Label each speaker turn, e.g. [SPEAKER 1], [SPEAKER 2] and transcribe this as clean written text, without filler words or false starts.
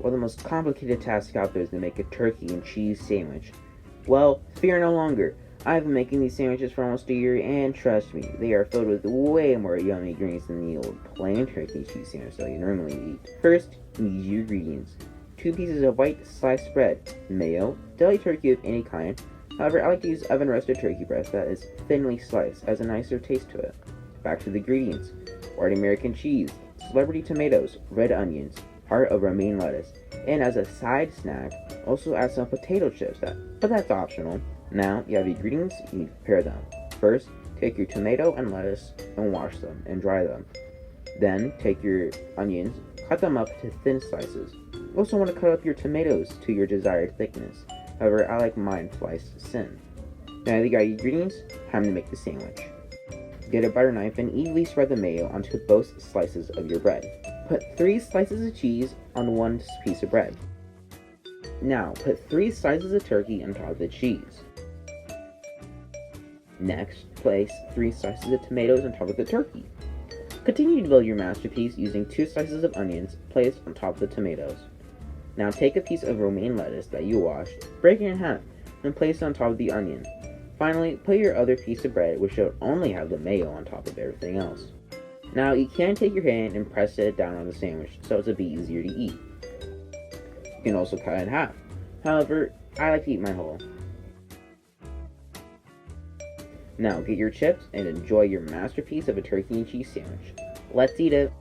[SPEAKER 1] one of the most complicated tasks out there is to make a turkey and cheese sandwich. Well, fear no longer. I've been making these sandwiches for almost a year, and trust me, they are filled with way more yummy ingredients than the old plain turkey cheese sandwich that you normally eat. First, you need your ingredients. 2 pieces of white sliced bread, mayo, deli turkey of any kind. However, I like to use oven roasted turkey breast that is thinly sliced, as a nicer taste to it. Back to the ingredients. White American cheese, celebrity tomatoes, red onions, heart of romaine lettuce, and as a side snack, also add some potato chips, but that's optional. Now you have the ingredients, you need to prepare them. First, take your tomato and lettuce and wash them and dry them. Then take your onions, cut them up to thin slices. You also want to cut up your tomatoes to your desired thickness. However, I like mine sliced thin. Now that you got your ingredients, time to make the sandwich. Get a butter knife and evenly spread the mayo onto both slices of your bread. Put 3 slices of cheese on 1 piece of bread. Now, put 3 slices of turkey on top of the cheese. Next, place 3 slices of tomatoes on top of the turkey. Continue to build your masterpiece using 2 slices of onions placed on top of the tomatoes. Now take a piece of romaine lettuce that you washed, break it in half, and place it on top of the onion. Finally, put your other piece of bread, which should only have the mayo on top of everything else. Now you can take your hand and press it down on the sandwich so it's a bit easier to eat. You can also cut it in half. However, I like to eat mine whole. Now get your chips and enjoy your masterpiece of a turkey and cheese sandwich. Let's eat it!